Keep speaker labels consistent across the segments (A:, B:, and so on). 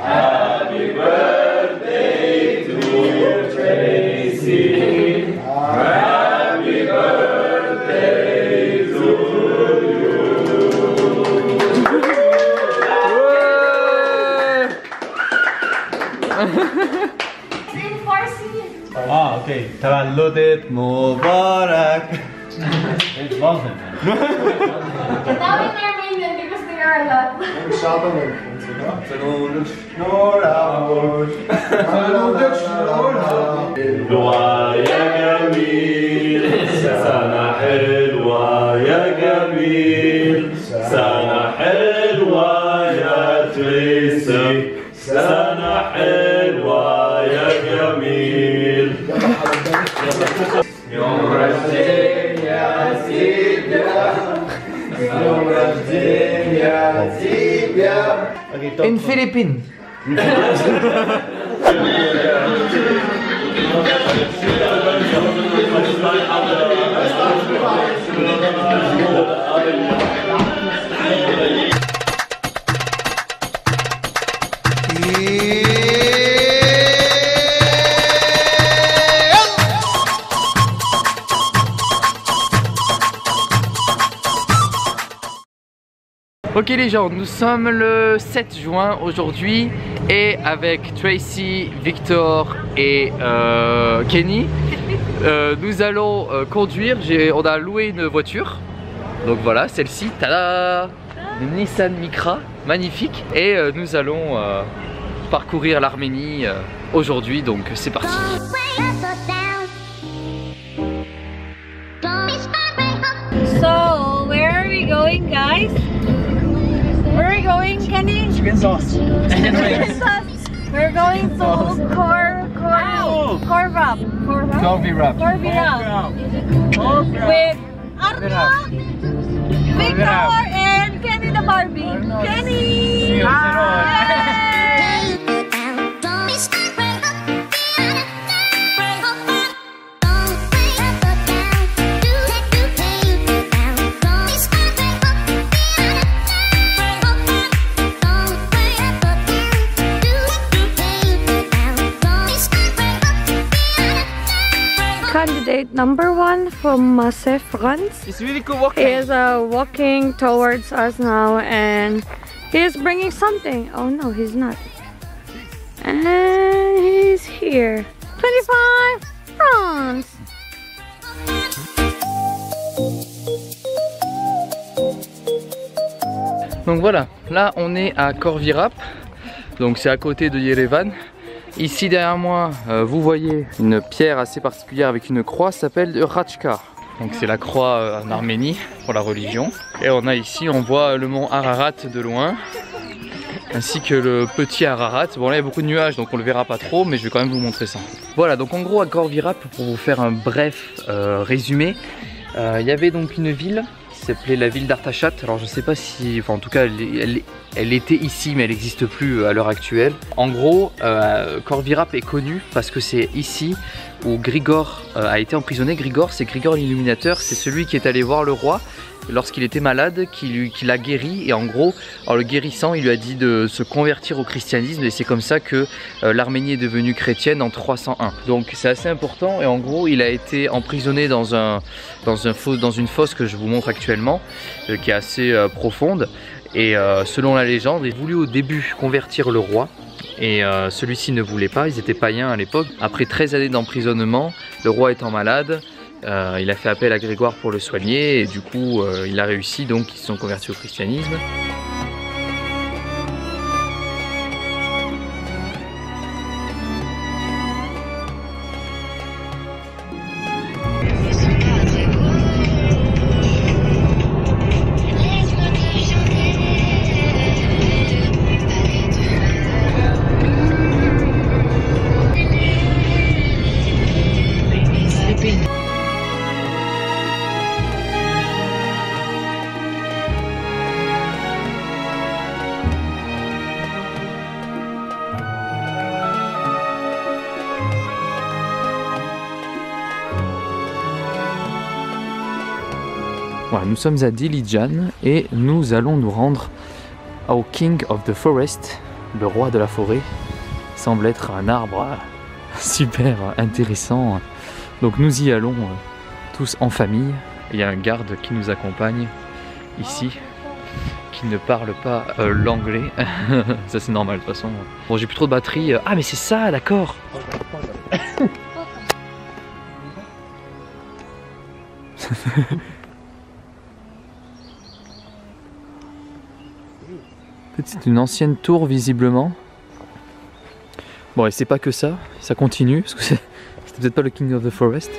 A: Happy birthday to Tracy. Happy birthday to you.
B: In Farsi.
C: Ah, okay. Tavalludet Mubarak. It wasn't.
B: And now in Armenian because there are a lot.
A: حلوة يا جميل سنة حلوة يا جميل سنة حلوة يا تريسي سنة حلوة يا جميل يوم رجدين يا سيديا يوم رجدين يا سيديا
D: In Philippines. Ok les gens, nous sommes le 7 juin aujourd'hui et avec Tracy, Victor et Kenny, nous allons conduire. On a loué une voiture, donc voilà, celle-ci, tada, une Nissan Micra, magnifique. Et nous allons parcourir l'Arménie aujourd'hui, donc c'est parti.
B: So, where are we going, guys? Where are we going, Kenny?
C: Chicken sauce.
B: We're going to Corvi Wrap with Arno, Victor, and Kenny the Barbie. Kenny! Yay!
E: Candidate number 1 from Masef France
D: It's really cool walking.
E: is walking towards us now, and he's bringing something. Oh no, he's not. And he's here. 25 France.
D: Donc voilà, là on est à Corvi Wrap, donc c'est à côté de Yerevan. Ici derrière moi, vous voyez une pierre assez particulière avec une croix, s'appelle le Rachkar. Donc c'est la croix en Arménie pour la religion. Et on a ici, on voit le mont Ararat de loin, ainsi que le petit Ararat. Bon là il y a beaucoup de nuages donc on le verra pas trop, mais je vais quand même vous montrer ça. Voilà, donc en gros à Corvi Wrap, pour vous faire un bref résumé, il y avait donc une ville qui s'appelait la ville d'Artachat. Alors je sais pas si, enfin en tout cas elle était ici mais elle n'existe plus à l'heure actuelle. En gros, Corvi Wrap est connu parce que c'est ici où Grigor a été emprisonné. Grigor, c'est Grigor l'Illuminateur, c'est celui qui est allé voir le roi lorsqu'il était malade, qui l'a guéri, et en gros, en le guérissant, il lui a dit de se convertir au christianisme, et c'est comme ça que l'Arménie est devenue chrétienne en 301. Donc c'est assez important, et en gros, il a été emprisonné dans une fosse que je vous montre actuellement, qui est assez profonde, et selon la légende, il a voulu au début convertir le roi, et celui-ci ne voulait pas, ils étaient païens à l'époque. Après 13 années d'emprisonnement, le roi étant malade, il a fait appel à Grégoire pour le soigner, et du coup il a réussi, donc ils se sont convertis au christianisme. Voilà, nous sommes à Dilijan et nous allons nous rendre au King of the Forest, le roi de la forêt semble être un arbre super intéressant. Donc nous y allons tous en famille. Il y a un garde qui nous accompagne ici, qui ne parle pas l'anglais. Ça c'est normal de toute façon. Bon, j'ai plus trop de batterie. Ah mais c'est ça, d'accord. C'est une ancienne tour visiblement. Bon, et c'est pas que ça continue, parce que c'était peut-être pas le King of the Forest.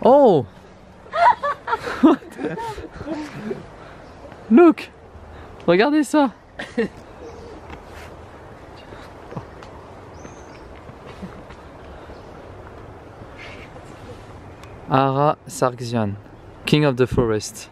D: Oh! Look! Regardez ça! Ara Sargsyan, King of the Forest.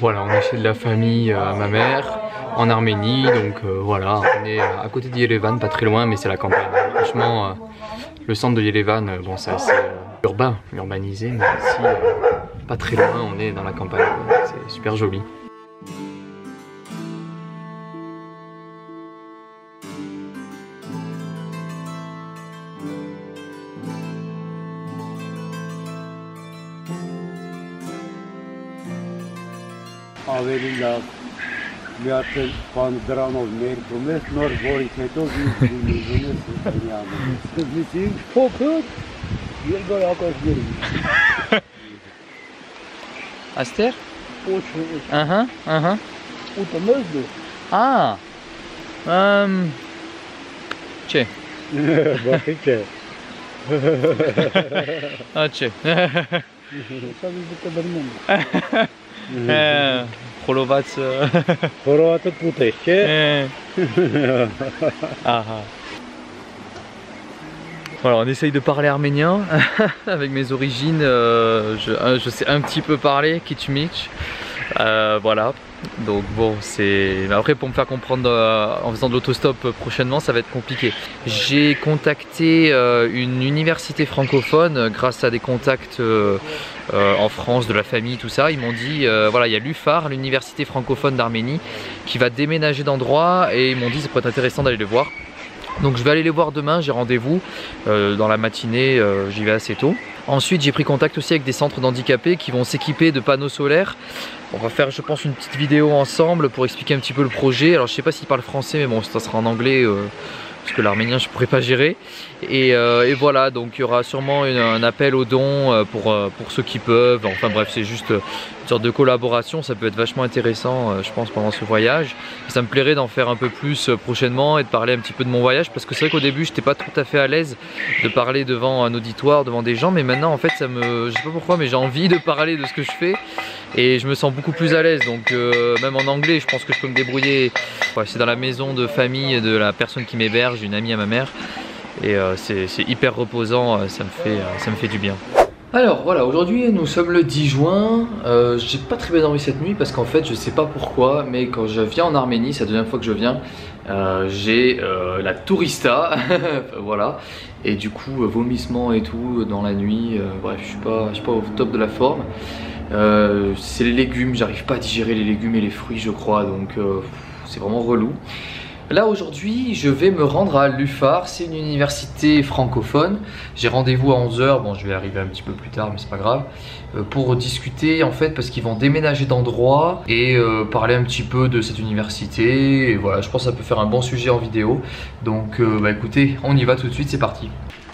D: Voilà, on est chez de la famille à ma mère en Arménie, donc voilà, on est à côté de Yerevan, pas très loin, mais c'est la campagne. Franchement, le centre de Yerevan, bon, c'est assez urbanisé, mais ici, pas très loin, on est dans la campagne, c'est super joli.
F: Ավելի միացել բան դրանով ներկում ես, նոր որից հետո վիզին փոքր երկարակարգերի
D: Aster?
F: ու տմեզդու
D: C'è.
F: բախի չէ
D: C'è.
F: սա վիզիտը բրնում
D: Խոլոված
F: խորովածը պուտ ես, չէ?
D: Voilà, on essaye de parler arménien avec mes origines. Je sais un petit peu parler Kichmich. Voilà. Donc bon, c'est... Après pour me faire comprendre en faisant de l'autostop prochainement, ça va être compliqué. J'ai contacté une université francophone grâce à des contacts en France, de la famille, tout ça. Ils m'ont dit, voilà, il y a l'UFAR, l'université francophone d'Arménie, qui va déménager d'endroit, et ils m'ont dit ça pourrait être intéressant d'aller les voir. Donc je vais aller les voir demain, j'ai rendez-vous dans la matinée, j'y vais assez tôt. Ensuite j'ai pris contact aussi avec des centres d'handicapés qui vont s'équiper de panneaux solaires. On va faire je pense une petite vidéo ensemble pour expliquer un petit peu le projet. Alors je sais pas s'ils parlent français mais bon ça sera en anglais parce que l'arménien je pourrais pas gérer. Et voilà, donc il y aura sûrement un appel aux dons pour ceux qui peuvent. Enfin bref, c'est juste une sorte de collaboration, ça peut être vachement intéressant je pense pendant ce voyage. Et ça me plairait d'en faire un peu plus prochainement et de parler un petit peu de mon voyage, parce que c'est vrai qu'au début j'étais pas tout à fait à l'aise de parler devant un auditoire, devant des gens, mais maintenant en fait ça me... je sais pas pourquoi mais j'ai envie de parler de ce que je fais et je me sens beaucoup plus à l'aise, donc même en anglais je pense que je peux me débrouiller. Ouais, c'est dans la maison de famille de la personne qui m'héberge, une amie à ma mère. Et c'est hyper reposant, ça me fait du bien. Alors voilà, aujourd'hui nous sommes le 10 juin, j'ai pas très bien dormi cette nuit parce qu'en fait je sais pas pourquoi, mais quand je viens en Arménie, c'est la deuxième fois que je viens, j'ai la tourista, voilà, et du coup vomissement et tout dans la nuit, bref je suis pas au top de la forme. C'est les légumes, j'arrive pas à digérer les légumes et les fruits je crois, donc c'est vraiment relou. Là aujourd'hui je vais me rendre à l'UFAR, c'est une université francophone. J'ai rendez-vous à 11 h, bon je vais arriver un petit peu plus tard mais c'est pas grave, pour discuter en fait parce qu'ils vont déménager d'endroit et parler un petit peu de cette université. Et voilà, je pense que ça peut faire un bon sujet en vidéo. Donc bah écoutez, on y va tout de suite, c'est parti.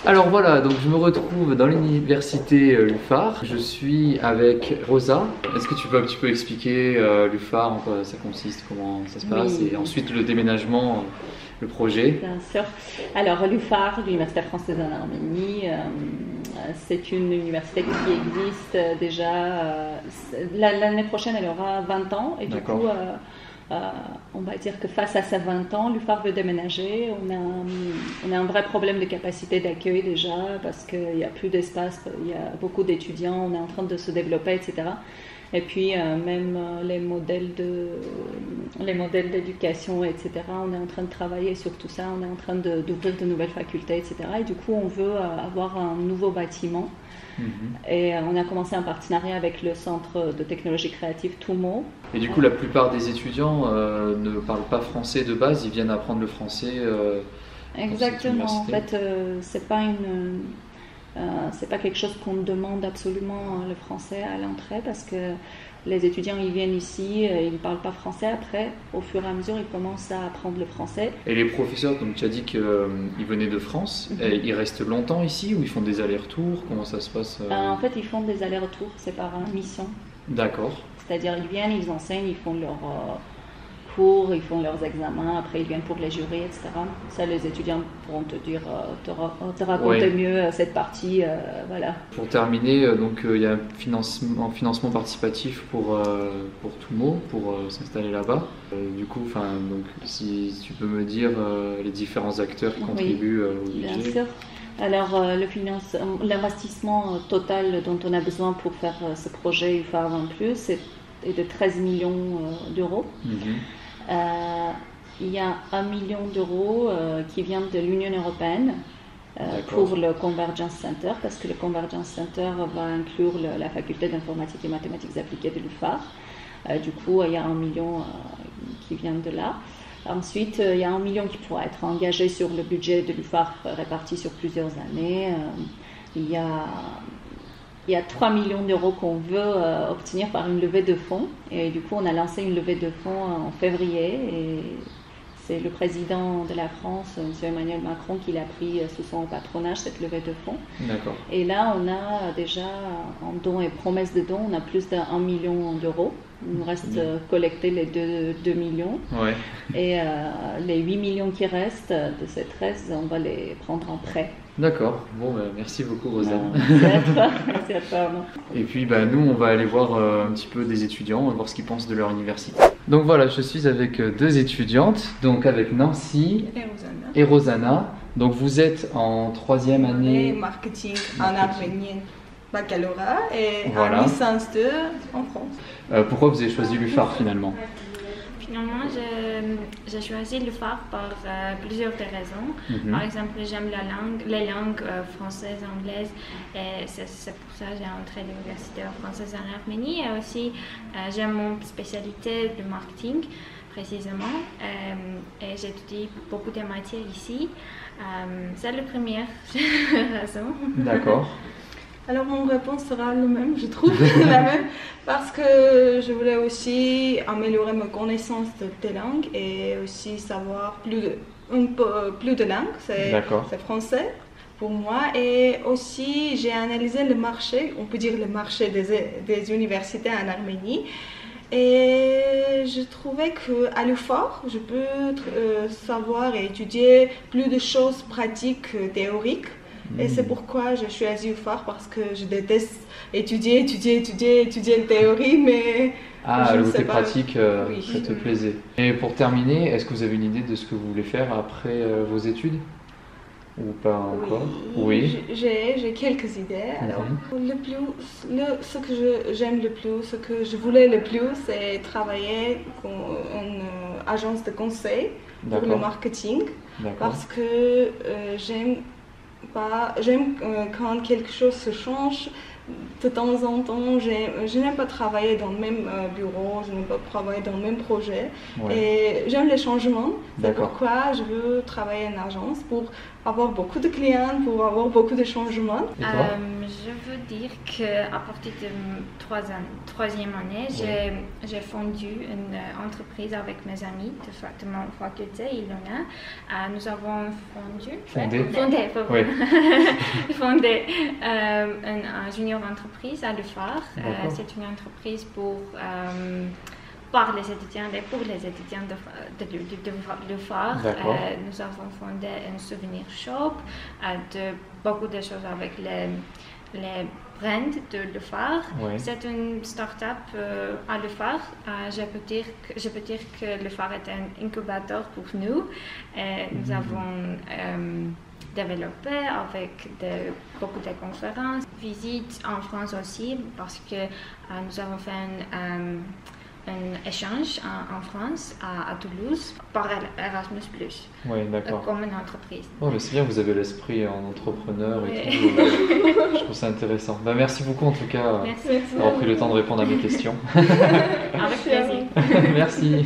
D: Alors voilà, donc je me retrouve dans l'université l'UFAR. Je suis avec Rosa. Est-ce que tu peux un petit peu expliquer l'UFAR, en quoi ça consiste, comment ça se passe, et ensuite le déménagement, le projet?
G: Bien sûr. Alors l'UFAR, l'Université française en Arménie, c'est une université qui existe déjà. L'année prochaine, elle aura 20 ans et du coup, on va dire que face à ces 20 ans, l'UFAR veut déménager. On a un vrai problème de capacité d'accueil déjà parce qu'il n'y a plus d'espace, il y a beaucoup d'étudiants, on est en train de se développer, etc. Et puis même les modèles d'éducation, etc. On est en train de travailler sur tout ça, on est en train d'ouvrir de nouvelles facultés, etc. Et du coup, on veut avoir un nouveau bâtiment. Et on a commencé un partenariat avec le centre de technologie créative TUMO.
D: Et du coup, la plupart des étudiants ne parlent pas français de base, ils viennent apprendre le français.
G: Exactement. En fait, c'est pas quelque chose qu'on demande absolument le français à l'entrée parce que les étudiants ils viennent ici, ils ne parlent pas français. Après, au fur et à mesure, ils commencent à apprendre le français.
D: Et les professeurs, donc tu as dit qu'ils venaient de France, et ils restent longtemps ici ou ils font des allers-retours? Comment ça se passe?
G: En fait, ils font des allers-retours, c'est par mission.
D: D'accord.
G: C'est-à-dire, ils viennent, ils enseignent, ils font leurs cours, ils font leurs examens, après ils viennent pour les jurys, etc. Ça, les étudiants pourront te dire, te raconter mieux cette partie, voilà.
D: Pour terminer, donc il y a un financement participatif pour TUMO, pour s'installer là-bas. Du coup, donc si tu peux me dire les différents acteurs qui contribuent au budget.
G: Bien sûr. Alors, l'investissement total dont on a besoin pour faire ce projet UFAR 20+, est de 13 millions d'euros. Il y a 1 million d'euros qui vient de l'Union européenne pour le Convergence Center, parce que le Convergence Center va inclure la faculté d'informatique et mathématiques appliquées de l'UFAR. Du coup, il y a 1 million qui vient de là. Ensuite, il y a 1 million qui pourra être engagé sur le budget de l'UFAR réparti sur plusieurs années. Il y a 3 millions d'euros qu'on veut obtenir par une levée de fonds. Et du coup, on a lancé une levée de fonds en février. Et c'est le président de la France, M. Emmanuel Macron, qui l'a pris sous son patronage, cette levée de fonds.
D: D'accord.
G: Et là, on a déjà, en dons et promesses de dons, on a plus d'1 million d'euros. Il nous reste collecter les 2 millions. Ouais. Et les 8 millions qui restent de ces 13, on va les prendre en prêt.
D: D'accord. Bon, merci beaucoup, Rosanne.
G: Merci à toi. Merci à toi, Arnaud.
D: Et puis, nous, on va aller voir un petit peu des étudiants, on va voir ce qu'ils pensent de leur université. Donc voilà, je suis avec 2 étudiantes, donc avec Nancy et Rosanna. Donc vous êtes en 3e année
H: marketing en Arménie, baccalauréat et en licence 2 en France.
D: Pourquoi vous avez choisi l'UFAR finalement?
I: Finalement, j'ai choisi l'UFAR par plusieurs raisons. Par exemple, j'aime les langues françaises, anglaises, et c'est pour ça que j'ai entré à l'université française en Arménie. Et aussi, j'aime mon spécialité de marketing, précisément, et j'étudie beaucoup de matières ici. C'est la première raison.
D: D'accord.
H: Alors mon réponse sera la même, je trouve, la même, parce que je voulais aussi améliorer mes connaissances des langues et aussi savoir plus de langues, c'est français pour moi. Et aussi j'ai analysé le marché, on peut dire le marché des universités en Arménie. Et je trouvais qu'à l'UFAR, je peux savoir et étudier plus de choses pratiques, théoriques. Et c'est pourquoi j'ai choisi UFAR, parce que je déteste étudier la théorie, mais
D: le côté pratique, ça te plaisait. Et pour terminer, est-ce que vous avez une idée de ce que vous voulez faire après vos études? Ou pas encore? Oui.
H: J'ai quelques idées. Alors, ce que j'aime le plus, ce que je voulais le plus, c'est travailler dans une agence de conseil pour le marketing, parce que j'aime quand quelque chose se change de temps en temps. Je n'aime pas travailler dans le même bureau, je n'aime pas travailler dans le même projet. Et j'aime les changements. C'est pourquoi je veux travailler en agence pour avoir beaucoup de clients, pour avoir beaucoup de changements.
I: Je veux dire qu'à partir de 3e année, j'ai fondé une entreprise avec mes amis de mon faculté, Ilona. Nous avons fondé une junior entreprise à l'UFAR. C'est une entreprise par les étudiants et pour les étudiants de l'UFAR. Nous avons fondé un souvenir shop, beaucoup de choses avec les brand de Le Phare.
D: Ouais.
I: C'est une start-up à Le Phare. Je peux dire que Le Phare est un incubateur pour nous. Nous avons développé avec beaucoup de conférences, visites en France aussi, parce que nous avons fait un échange en France, à Toulouse, par Erasmus+.
D: Oui, d'accord.
I: Comme une entreprise.
D: Oh, mais c'est bien, vous avez l'esprit en entrepreneur et tout. Je trouve ça intéressant. Bah, merci beaucoup en tout cas d'avoir pris le temps de répondre à mes questions.
I: Avec plaisir.
D: Merci.